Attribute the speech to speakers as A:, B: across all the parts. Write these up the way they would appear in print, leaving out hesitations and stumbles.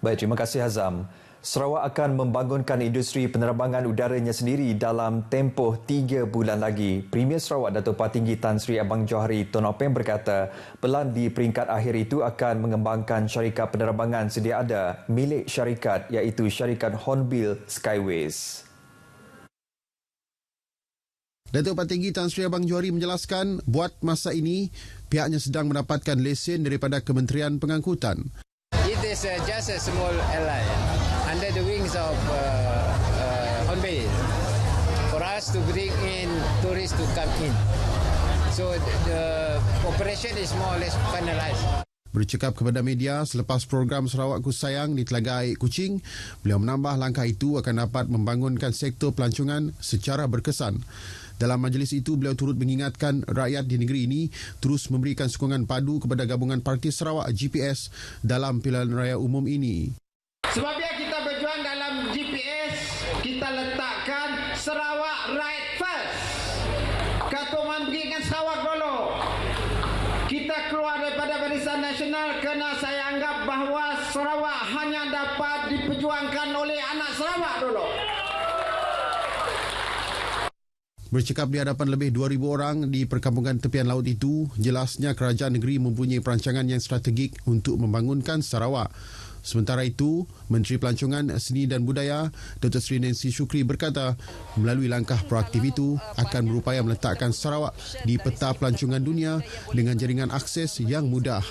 A: Baik, terima kasih Hazam. Sarawak akan membangunkan industri penerbangan udaranya sendiri dalam tempoh 3 bulan lagi. Premier Sarawak Datuk Patinggi Tan Sri Abang Johari Tun Openg berkata, pelan di peringkat akhir itu akan mengembangkan syarikat penerbangan sedia ada milik syarikat iaitu syarikat Hornbill Skyways.
B: Datuk Patinggi Tan Sri Abang Johari menjelaskan, buat masa ini pihaknya sedang mendapatkan lesen daripada Kementerian Pengangkutan.
C: It is just a small airline under the wings of Hornbill for us to bring in tourists to come in. So the operation is more or less finalized.
B: Bercakap kepada media selepas program Sarawak Ku Sayang di Telaga Air Kuching, beliau menambah langkah itu akan dapat membangunkan sektor pelancongan secara berkesan. Dalam majlis itu, beliau turut mengingatkan rakyat di negeri ini terus memberikan sokongan padu kepada gabungan Parti Sarawak GPS dalam pilihan raya umum ini.
D: Sebabnya kita berjuang dalam GPS, kita letakkan Sarawak right first. Katuman berikan Sarawak dulu. Kita keluar daripada Barisan Nasional kerana saya anggap bahawa Sarawak hanya dapat diperjuangkan oleh anak Sarawak dulu.
B: Bercakap di hadapan lebih 2,000 orang di perkampungan tepian laut itu, jelasnya kerajaan negeri mempunyai perancangan yang strategik untuk membangunkan Sarawak. Sementara itu, Menteri Pelancongan, Seni dan Budaya, Dr. Sri Nancy Shukri berkata, melalui langkah proaktif itu akan berupaya meletakkan Sarawak di peta pelancongan dunia dengan jaringan akses yang mudah.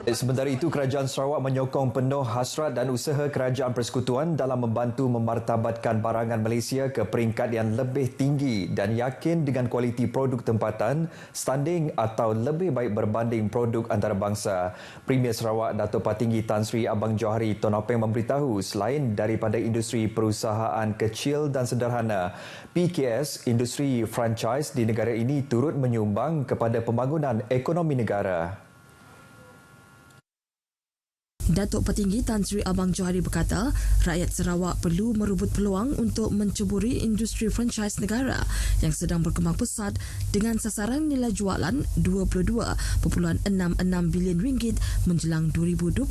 A: Sementara itu, Kerajaan Sarawak menyokong penuh hasrat dan usaha Kerajaan Persekutuan dalam membantu memartabatkan barangan Malaysia ke peringkat yang lebih tinggi dan yakin dengan kualiti produk tempatan, standing atau lebih baik berbanding produk antarabangsa. Premier Sarawak Datuk Patinggi Tan Sri Abang Johari Tun Openg memberitahu selain daripada industri perusahaan kecil dan sederhana, PKS, industri franchise di negara ini turut menyumbang kepada pembangunan ekonomi negara.
E: Datuk Petinggi Tan Sri Abang Johari berkata, rakyat Sarawak perlu merebut peluang untuk menceburi industri franchise negara yang sedang berkembang pesat dengan sasaran nilai jualan RM22.66 bilion menjelang 2025.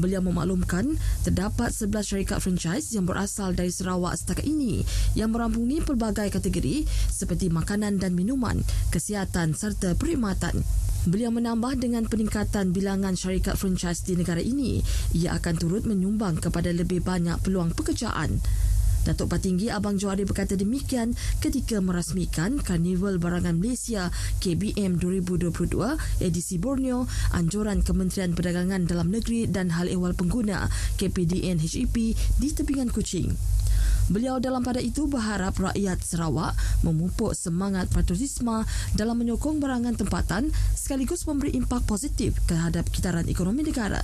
E: Beliau memaklumkan terdapat 11 syarikat franchise yang berasal dari Sarawak setakat ini yang merangkumi pelbagai kategori seperti makanan dan minuman, kesihatan serta perkhidmatan. Beliau menambah dengan peningkatan bilangan syarikat franchise di negara ini, ia akan turut menyumbang kepada lebih banyak peluang pekerjaan. Datuk Patinggi Abang Johari berkata demikian ketika merasmikan Karnival Barangan Malaysia KBM 2022 edisi Borneo, anjuran Kementerian Perdagangan Dalam Negeri dan Hal Ehwal Pengguna KPDN HEP di tebingan Kuching. Beliau dalam pada itu berharap rakyat Sarawak memupuk semangat patriotisme dalam menyokong barangan tempatan sekaligus memberi impak positif terhadap kitaran ekonomi negara.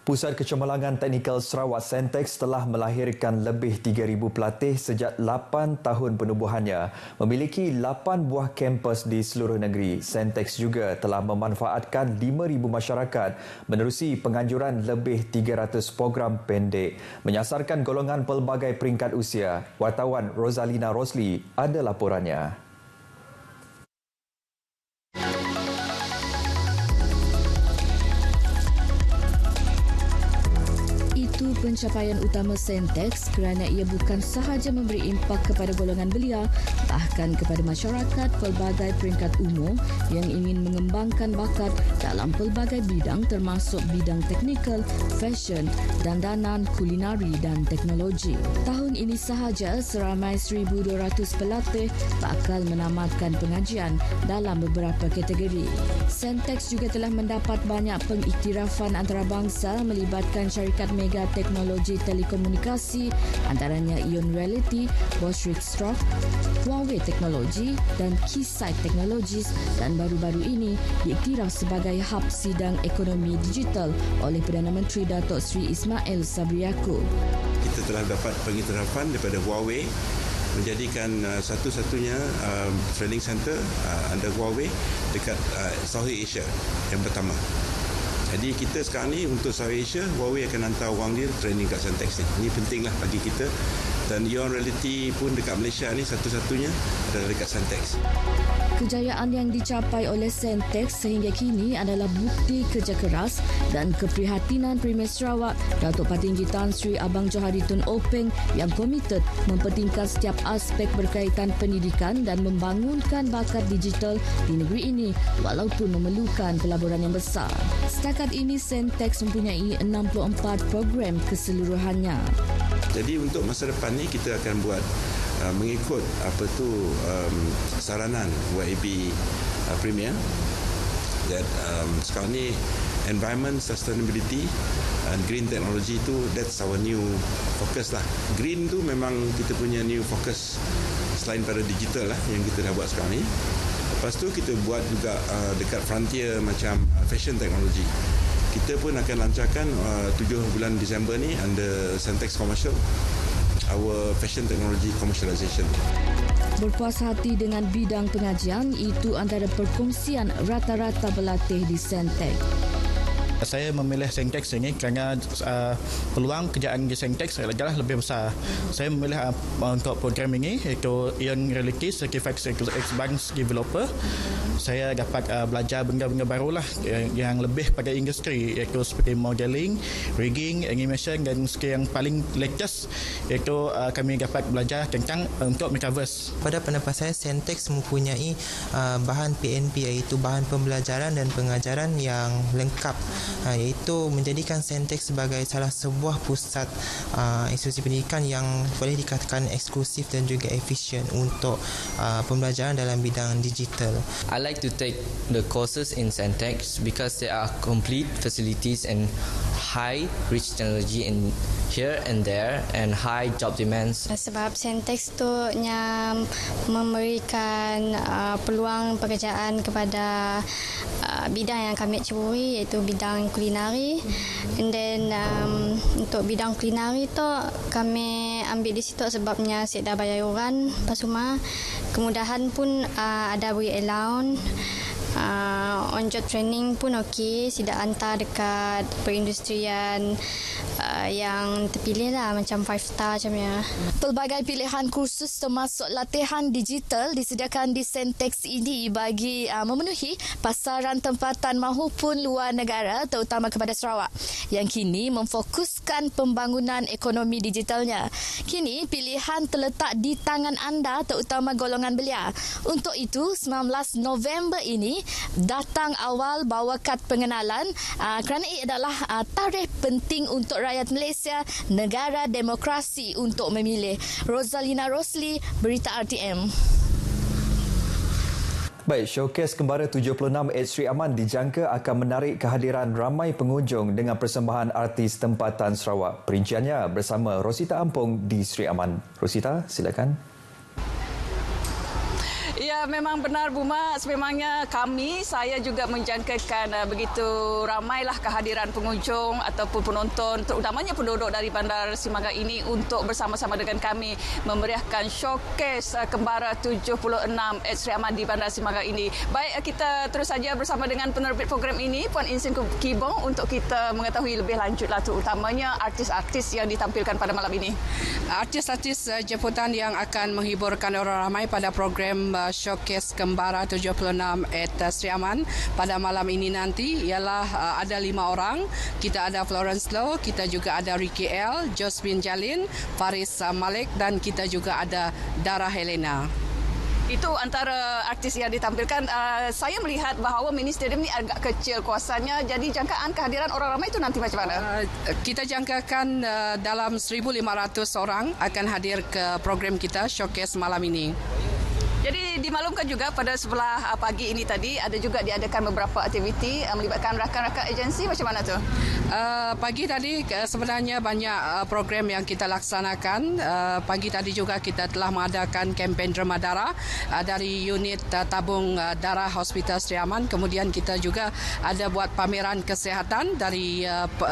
A: Pusat Kecemerlangan Teknikal Sarawak Sentex telah melahirkan lebih 3,000 pelatih sejak 8 tahun penubuhannya. Memiliki 8 buah kampus di seluruh negeri. Sentex juga telah memanfaatkan 5,000 masyarakat menerusi penganjuran lebih 300 program pendek. Menyasarkan golongan pelbagai peringkat usia. Wartawan Rosalina Rosli ada laporannya.
F: Itu pencapaian utama Sentex kerana ia bukan sahaja memberi impak kepada golongan belia, bahkan kepada masyarakat pelbagai peringkat umur yang ingin mengembangkan bakat dalam pelbagai bidang termasuk bidang teknikal, fashion, dandanan, kulinari dan teknologi. Tahun ini sahaja seramai 1,200 pelatih bakal menamatkan pengajian dalam beberapa kategori. Sentex juga telah mendapat banyak pengiktirafan antarabangsa melibatkan syarikat mega teknologi telekomunikasi antaranya Ion Reality, Bosch Rixroth, Huawei Teknologi dan Keysight Technologies dan baru-baru ini diiktiraf sebagai hub sidang ekonomi digital oleh Perdana Menteri Datuk Seri Ismail Sabri Yaakob.
G: Kita telah dapat pengiktirafan daripada Huawei menjadikan satu-satunya training center under Huawei dekat Southeast Asia yang pertama. Jadi kita sekarang ni untuk Southeast Asia, Huawei akan hantar orang dia training kat Sentex ni. Ini pentinglah bagi kita Dan Ion Realty pun dekat Malaysia ni satu-satunya adalah dekat Sentex.
F: Kejayaan yang dicapai oleh Sentex sehingga kini adalah bukti kerja keras dan keprihatinan Premier Sarawak Datuk Patinggi Tan Sri Abang Johari Tun Openg yang komited mempentingkan setiap aspek berkaitan pendidikan dan membangunkan bakat digital di negeri ini walaupun memerlukan pelaburan yang besar. Setakat ini Sentex mempunyai 64 program keseluruhannya.
G: Jadi untuk masa depan ni kita akan buat mengikut saranan YAB Premier that sekarang ni environment sustainability and green technology tu, that's our new focus lah. Green tu memang kita punya new focus selain pada digital lah yang kita dah buat sekarang ni. Lepas tu kita buat juga dekat frontier macam fashion technology. Kita pun akan lancarkan 7 bulan Disember ni under Sentex Commercial, our fashion technology commercialization.
F: Berpuas hati dengan bidang pengajian, itu antara perkongsian rata-rata pelatih di Sentex.
H: Saya memilih Sentex ini kerana peluang kerjaan di Sentex adalah lebih besar. Saya memilih untuk program ini iaitu Ion Realty Certified Advanced Developer. Saya dapat belajar benda-benda barulah yang lebih pada industri iaitu seperti modeling, rigging, animation dan skill yang paling latest iaitu kami dapat belajar tentang untuk metaverse.
I: Pada pendapat saya, Sentex mempunyai bahan PNP iaitu bahan pembelajaran dan pengajaran yang lengkap, iaitu menjadikan Sentex sebagai salah sebuah pusat institusi pendidikan yang boleh dikatakan eksklusif dan juga efisien untuk pembelajaran dalam bidang digital.
J: I like to take the courses in Sentex because there are complete facilities and high rich technology in here and there and high job demands.
K: Sebab Sentex tu memberikan peluang pekerjaan kepada bidang yang kami ceburi iaitu bidang kulinari. And then untuk bidang kulinari tu kami ambil di situ sebabnya saya dah bayar yuran pasuma. Kemudahan pun ada beri allowance. On-job training pun okey, sidak hantar dekat perindustrian yang terpilih lah macam 5 star macamnya.
F: Pelbagai pilihan kursus termasuk latihan digital disediakan di Sentex ini bagi memenuhi pasaran tempatan maupun luar negara terutama kepada Sarawak yang kini memfokuskan pembangunan ekonomi digitalnya. Kini pilihan terletak di tangan anda terutama golongan belia. Untuk itu 19 November ini datang awal bawa kad pengenalan kerana ia adalah tarikh penting untuk rakyat Malaysia, negara demokrasi untuk memilih. Rosalina Rosli, Berita RTM.
A: Baik, showcase Kembara 76 Ed Sri Aman dijangka akan menarik kehadiran ramai pengunjung dengan persembahan artis tempatan Sarawak. Perinciannya bersama Rosita Ampong di Sri Aman. Rosita, silakan.
L: Ya, memang benar Buma. Sememangnya saya juga menjangkakan begitu ramailah kehadiran pengunjung ataupun penonton, terutamanya penduduk dari Bandar Simaga ini untuk bersama-sama dengan kami memeriahkan showcase Kembara 76 Ed Sri Aman di Bandar Simaga ini. Baik, kita terus saja bersama dengan penerbit program ini, Puan Insin Kibong, untuk kita mengetahui lebih lanjutlah terutamanya artis-artis yang ditampilkan pada malam ini.
M: Artis-artis jemputan yang akan menghiburkan orang ramai pada program showcase Kembara 76 Ed Sri Aman pada malam ini nanti ialah ada 5 orang. Kita ada Florence Low, kita juga ada Ricky L, Josephine Jalin, Faris Malik dan kita juga ada Dara Helena.
L: Itu antara artis yang ditampilkan. Saya melihat bahawa mini stadium ni agak kecil kuasanya. Jadi jangkaan kehadiran orang ramai itu nanti macam mana?
M: Kita jangkakan dalam 1,500 orang akan hadir ke program kita showcase malam ini.
L: Jadi dimaklumkan juga pada sebelah pagi ini tadi ada juga diadakan beberapa aktiviti melibatkan rakan-rakan agensi. Macam mana tu?
M: Pagi tadi sebenarnya banyak program yang kita laksanakan. Pagi tadi juga kita telah mengadakan kempen derma darah dari unit tabung darah Hospital Sri Aman. Kemudian kita juga ada buat pameran kesihatan dari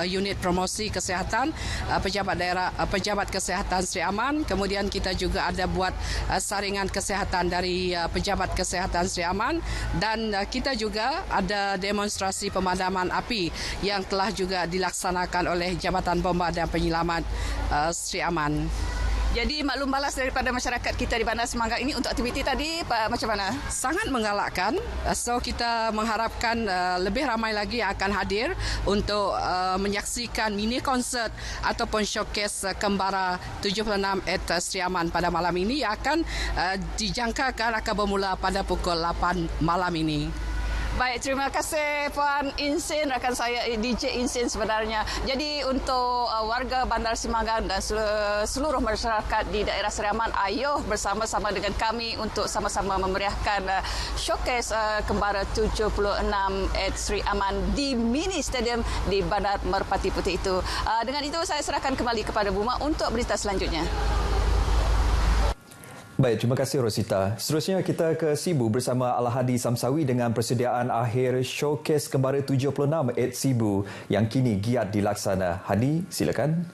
M: unit promosi kesihatan pejabat daerah, pejabat kesihatan Sri Aman. Kemudian kita juga ada buat saringan kesihatan dari pejabat kesihatan Sri Aman dan kita juga ada demonstrasi pemadaman api yang telah juga dilaksanakan oleh Jabatan Bomba dan Penyelamat Sri Aman.
L: Jadi maklum balas daripada masyarakat kita di Bandar Semangga ini untuk aktiviti tadi macam mana?
M: Sangat menggalakkan. So kita mengharapkan lebih ramai lagi yang akan hadir untuk menyaksikan mini konsert ataupun showcase Kembara 76 at Sri Aman pada malam ini yang akan dijangkakan akan bermula pada pukul 8 malam ini.
L: Baik, terima kasih Puan Insin, rakan saya DJ Insin sebenarnya. Jadi untuk warga Bandar Semangga dan seluruh masyarakat di daerah Sri Aman, ayo bersama-sama dengan kami untuk sama-sama memeriahkan showcase Kembara 76 at Sri Aman di mini stadium di Bandar Merpati Putih itu. Dengan itu saya serahkan kembali kepada Buma untuk berita selanjutnya.
A: Baik, terima kasih Rosita. Seterusnya kita ke Sibu bersama Al-Hadi Samsawi dengan persediaan akhir showcase Kembara 76 at Sibu yang kini giat dilaksana. Hadi, silakan.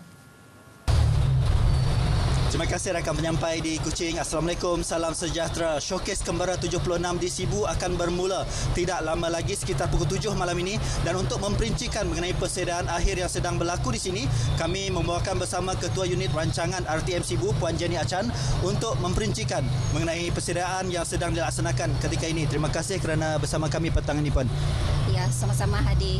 N: Terima kasih rakan penyampai di Kuching. Assalamualaikum, salam sejahtera. Showcase Kembara 76 di Sibu akan bermula tidak lama lagi sekitar pukul 7 malam ini, dan untuk memperincikan mengenai persediaan akhir yang sedang berlaku di sini, kami membawakan bersama Ketua Unit Rancangan RTM Sibu Puan Jenny Achan untuk memperincikan mengenai persediaan yang sedang dilaksanakan ketika ini. Terima kasih kerana bersama kami petang ini, Puan.
O: Ya, sama-sama Hadi.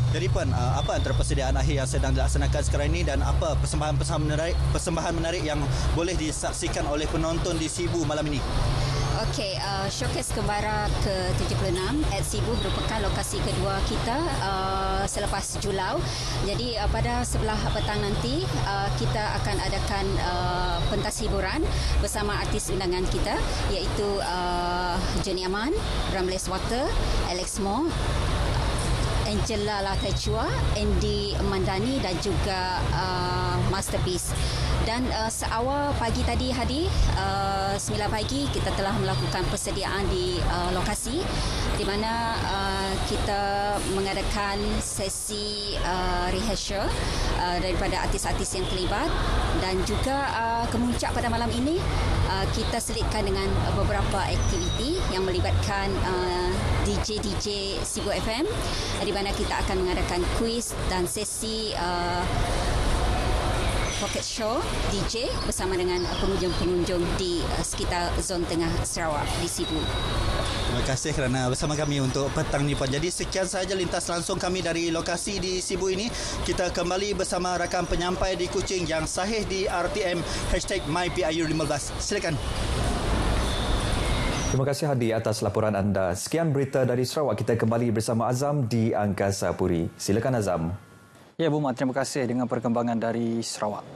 N: Jadi Puan, apa antara persediaan akhir yang sedang dilaksanakan sekarang ini dan apa persembahan menarik yang boleh disaksikan oleh penonton di Sibu malam ini?
O: Okey, showcase Kembara ke-76 at Sibu merupakan lokasi kedua kita selepas Julau. Jadi pada sebelah petang nanti kita akan adakan pentas hiburan bersama artis undangan kita iaitu Johnny Aman, Ramles Water, Alex Moore, Angela Latachua, Andy Mandani dan juga Masterpiece. Dan seawal pagi tadi Hadi, 9 pagi kita telah melakukan persediaan di lokasi di mana kita mengadakan sesi rehearsal daripada artis-artis yang terlibat, dan juga kemuncak pada malam ini kita selitkan dengan beberapa aktiviti yang melibatkan DJ Sibu FM, di mana kita akan mengadakan kuis dan sesi pocket show DJ bersama dengan pengunjung-pengunjung di sekitar zon tengah Sarawak di Sibu.
N: Terima kasih kerana bersama kami untuk petang ni, Puan. Jadi sekian sahaja lintas langsung kami dari lokasi di Sibu ini. Kita kembali bersama rakan penyampai di Kuching yang sahih di RTM #MyPIU15. Silakan.
A: Terima kasih Hadi atas laporan anda. Sekian berita dari Sarawak. Kita kembali bersama Azam di Angkasa Puri. Silakan Azam.
P: Ya Buma, terima kasih dengan perkembangan dari Sarawak.